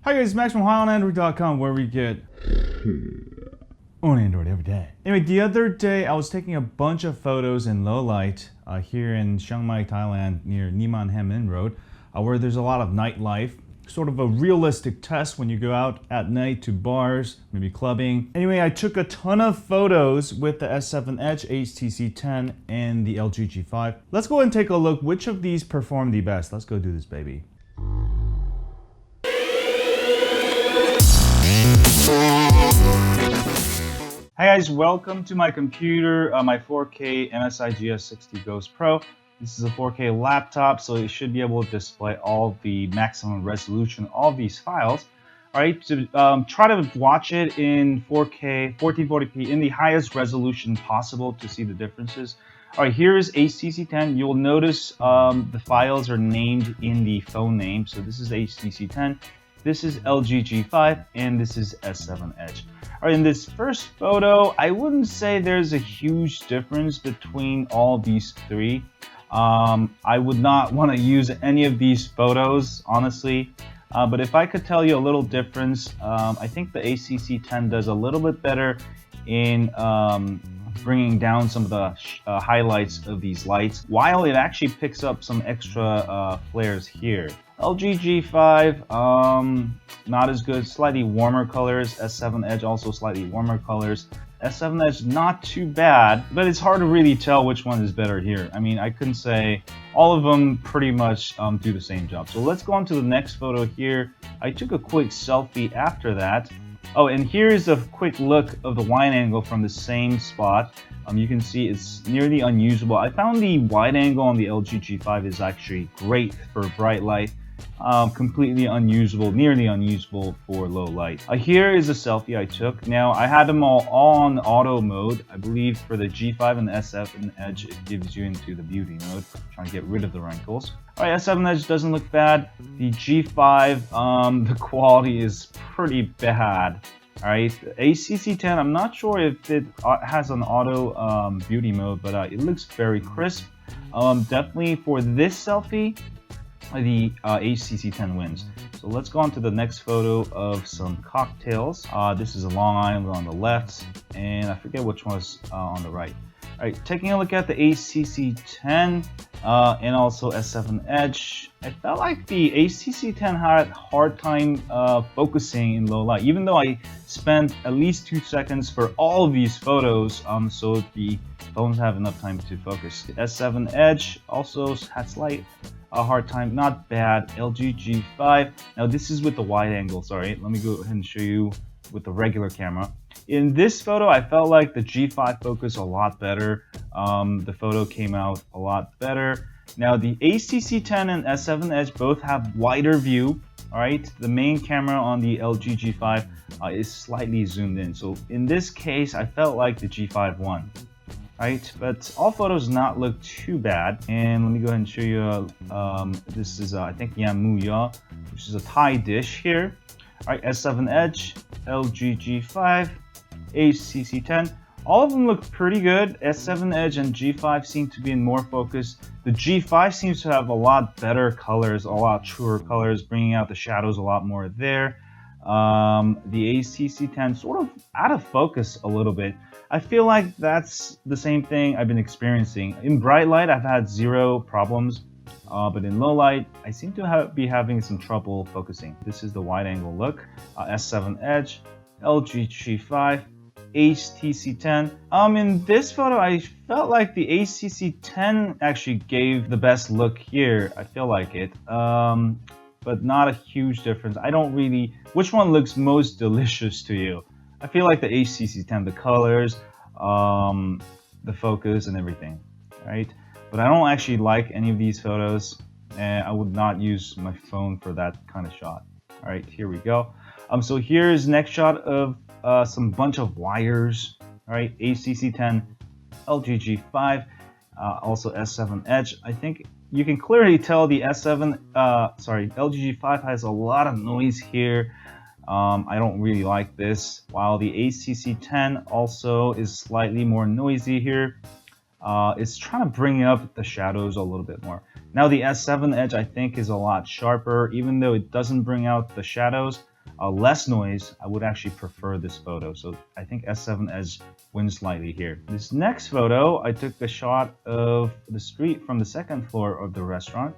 Hi guys, Max from HighOnAndroid.com, where we get on Android every day. Anyway, the other day I was taking a bunch of photos in low light here in Chiang Mai, Thailand, near Niman Hem Inn Road, where there's a lot of nightlife. Sort of a realistic test when you go out at night to bars, maybe clubbing. Anyway, I took a ton of photos with the S7 Edge, HTC 10, and the LG G5. Let's go and take a look which of these perform the best. Let's go do this, baby. Hi guys, welcome to my computer, my 4K MSI GS60 Ghost Pro. This is a 4K laptop, so it should be able to display all the maximum resolution of all these files. Alright, to try to watch it in 4K, 1440p in the highest resolution possible to see the differences. Alright, here is HTC 10. You'll notice the files are named in the phone name. So this is HTC 10, this is LG G5, and this is S7 Edge. Alright, in this first photo, I wouldn't say there's a huge difference between all these three. I would not want to use any of these photos, honestly. But if I could tell you a little difference, I think the HTC 10 does a little bit better in bringing down some of the highlights of these lights, while it actually picks up some extra flares here. LG G5, not as good, slightly warmer colors. S7 Edge also slightly warmer colors. S7 Edge not too bad, but it's hard to really tell which one is better here. I mean, I couldn't say. All of them pretty much do the same job. So let's go on to the next photo here. I took a quick selfie after that. Oh, and here's a quick look of the wide angle from the same spot. You can see it's nearly unusable. I found the wide angle on the LG G5 is actually great for bright light. Completely unusable, nearly unusable for low light. Here is a selfie I took. Now, I had them all on auto mode. I believe for the G5 and the S7 Edge, it gives you into the beauty mode, trying to get rid of the wrinkles. Alright, S7 Edge doesn't look bad. The G5, the quality is pretty bad. Alright, the HTC 10, I'm not sure if it has an auto beauty mode, but it looks very crisp. Definitely for this selfie, the HTC 10 wins. So let's go on to the next photo of some cocktails. This is a Long Island on the left, and I forget which one is on the right. Alright, taking a look at the HTC 10 and also S7 Edge, I felt like the HTC 10 had a hard time focusing in low light, even though I spent at least 2 seconds for all of these photos, so the phones have enough time to focus. The S7 Edge also had a hard time, not bad. LG G5, now this is with the wide angle, sorry, let me go ahead and show you with the regular camera. In this photo, I felt like the G5 focused a lot better. The photo came out a lot better. Now the HTC 10 and S7 Edge both have wider view. Alright, the main camera on the LG G5 is slightly zoomed in. So in this case, I felt like the G5 won. Right, but all photos not look too bad. And let me go ahead and show you, this is I think Yam Muya, which is a Thai dish here. Alright, S7 Edge, LG G5, HTC 10. All of them look pretty good. S7 Edge and G5 seem to be in more focus. The G5 seems to have a lot better colors, a lot truer colors, bringing out the shadows a lot more there. The HTC 10 sort of out of focus a little bit. I feel like that's the same thing I've been experiencing. In bright light, I've had zero problems, but in low light, I seem to be having some trouble focusing. This is the wide angle look. S7 Edge, LG G5, HTC 10. In this photo, I felt like the HTC 10 actually gave the best look here. I feel like it. But not a huge difference. I don't really... Which one looks most delicious to you? I feel like the HTC 10, the colors, the focus, and everything, right? But I don't actually like any of these photos, and I would not use my phone for that kind of shot. All right, here we go. So here's next shot of some bunch of wires. All right, HTC 10, LG G5, also S7 Edge. I think you can clearly tell the LG G5 has a lot of noise here. I don't really like this, while the HTC 10 also is slightly more noisy here. it's trying to bring up the shadows a little bit more. Now the S7 Edge I think is a lot sharper, even though it doesn't bring out the shadows, less noise. I would actually prefer this photo. So I think S7 Edge wins slightly here. This next photo, I took a shot of the street from the second floor of the restaurant.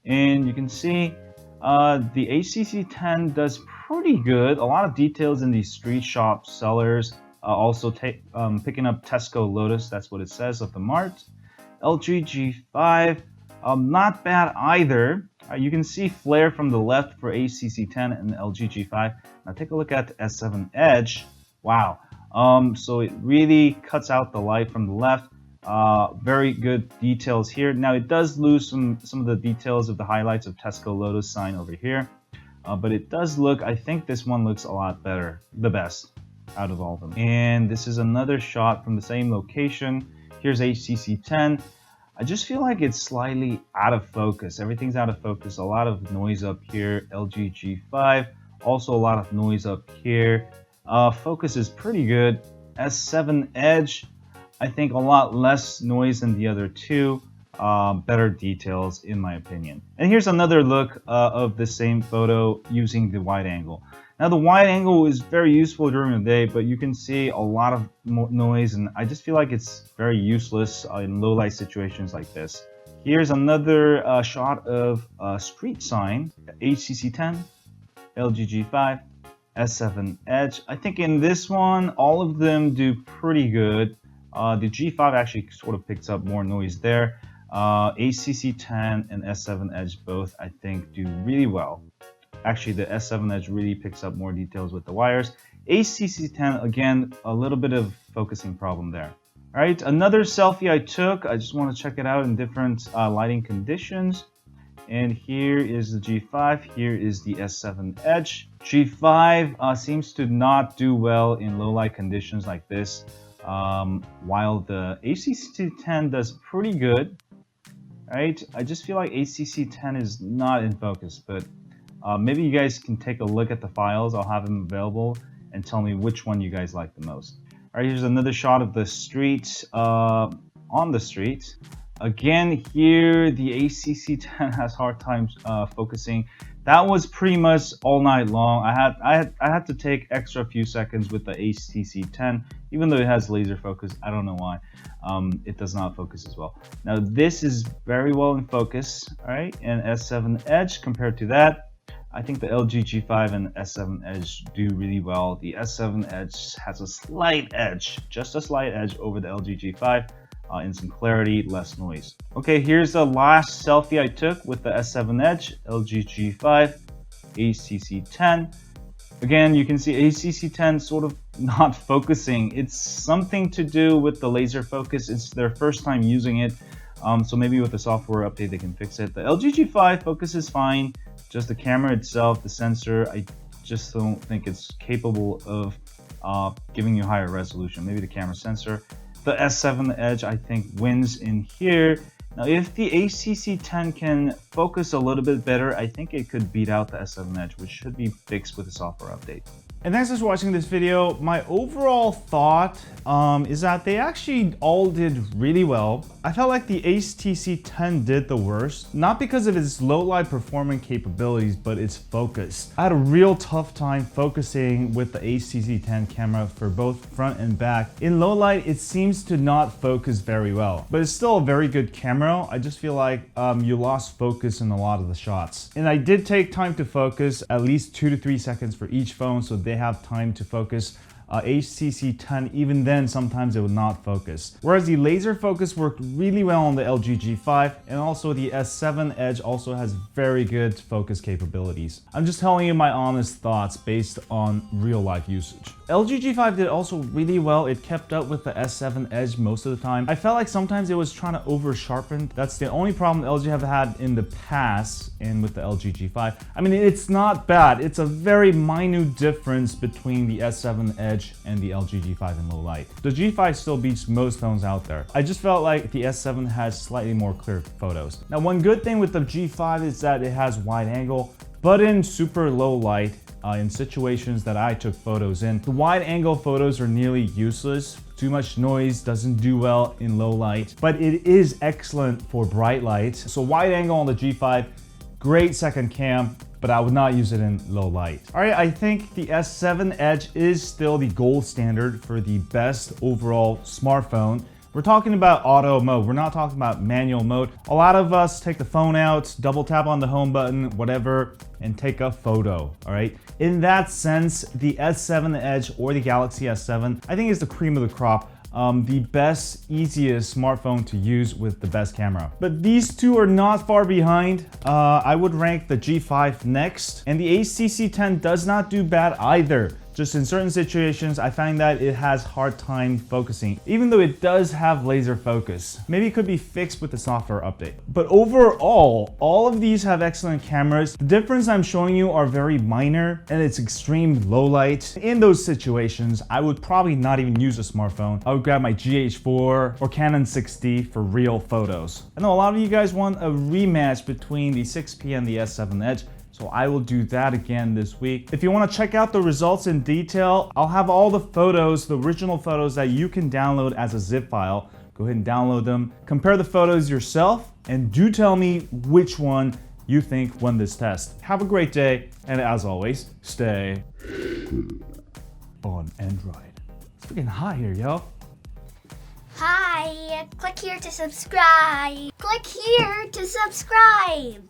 And you can see the HTC 10 does pretty good. A lot of details in these street shop sellers. Also picking up Tesco Lotus, that's what it says of the mart. LG G5, not bad either. You can see flare from the left for HTC 10 and LG G5. Now take a look at the S7 Edge. Wow. So it really cuts out the light from the left. Very good details here. Now it does lose some of the details of the highlights of Tesco Lotus sign over here. But it does look, I think this one looks a lot better, the best out of all of them. And this is another shot from the same location. Here's HTC 10. I just feel like it's slightly out of focus. Everything's out of focus. A lot of noise up here. LG G5, also a lot of noise up here. Focus is pretty good. S7 Edge, I think a lot less noise than the other two. Better details in my opinion. And here's another look of the same photo using the wide angle. Now the wide angle is very useful during the day, but you can see a lot of noise, and I just feel like it's very useless in low light situations like this. Here's another shot of a street sign, HTC 10, LG G5, S7 Edge. I think in this one, all of them do pretty good. The G5 actually sort of picks up more noise there. HTC 10 and S7 Edge both, I think, do really well. Actually, the S7 Edge really picks up more details with the wires. HTC 10, again, a little bit of focusing problem there. All right, another selfie I took. I just want to check it out in different lighting conditions. And here is the G5. Here is the S7 Edge. G5 seems to not do well in low light conditions like this, while the HTC 10 does pretty good. Right? I just feel like HTC 10 is not in focus, but maybe you guys can take a look at the files. I'll have them available and tell me which one you guys like the most. All right, here's another shot of the street, on the street. Again, here the HTC 10 has hard time focusing. That was pretty much all night long. I had to take extra few seconds with the HTC 10, even though it has laser focus. I don't know why. It does not focus as well. Now this is very well in focus, all right? And S7 Edge compared to that, I think the LG G5 and S7 Edge do really well. The S7 Edge has a slight edge, just a slight edge over the LG G5 in some clarity, less noise. Okay, here's the last selfie I took with the S7 Edge, LG G5, HTC 10. Again, you can see HTC 10 sort of not focusing. It's something to do with the laser focus. It's their first time using it. So maybe with the software update they can fix it. The LG G5 focus is fine. Just the camera itself, the sensor, I just don't think it's capable of giving you higher resolution. Maybe the camera sensor. The S7 Edge, I think, wins in here. Now, if the HTC 10 can focus a little bit better, I think it could beat out the S7 Edge, which should be fixed with the software update. And thanks for watching this video. My overall thought is that they actually all did really well. I felt like the HTC 10 did the worst, not because of its low light performing capabilities, but its focus. I had a real tough time focusing with the HTC 10 camera for both front and back. In low light, it seems to not focus very well, but it's still a very good camera. I just feel like you lost focus in a lot of the shots. And I did take time to focus, at least 2 to 3 seconds for each phone, so they have time to focus. HTC 10, even then, sometimes it would not focus. Whereas the laser focus worked really well on the LG G5, and also the S7 Edge also has very good focus capabilities. I'm just telling you my honest thoughts based on real life usage. LG G5 did also really well. It kept up with the S7 Edge most of the time. I felt like sometimes it was trying to over sharpen. That's the only problem LG have had in the past and with the LG G5. I mean, it's not bad. It's a very minute difference between the S7 Edge and the LG G5 in low light. The G5 still beats most phones out there. I just felt like the S7 has slightly more clear photos. Now, one good thing with the G5 is that it has wide angle, but in super low light, in situations that I took photos in. The wide angle photos are nearly useless. Too much noise doesn't do well in low light, but it is excellent for bright light. So wide angle on the G5, great second cam, but I would not use it in low light. All right, I think the S7 Edge is still the gold standard for the best overall smartphone. We're talking about auto mode. We're not talking about manual mode. A lot of us take the phone out, double tap on the home button, whatever, and take a photo, all right? In that sense, the S7 Edge or the Galaxy S7, I think is the cream of the crop. The best, easiest smartphone to use with the best camera. But these two are not far behind. I would rank the G5 next, and the HTC 10 does not do bad either. Just in certain situations, I find that it has hard time focusing, even though it does have laser focus. Maybe it could be fixed with the software update. But overall, all of these have excellent cameras. The difference I'm showing you are very minor, and it's extreme low light. In those situations, I would probably not even use a smartphone. I would grab my GH4 or Canon 6D for real photos. I know a lot of you guys want a rematch between the 6P and the S7 Edge. So I will do that again this week. If you want to check out the results in detail, I'll have all the photos, the original photos that you can download as a zip file. Go ahead and download them. Compare the photos yourself and do tell me which one you think won this test. Have a great day, and as always, stay on Android. It's freaking hot here, yo. Hi, click here to subscribe. Click here to subscribe.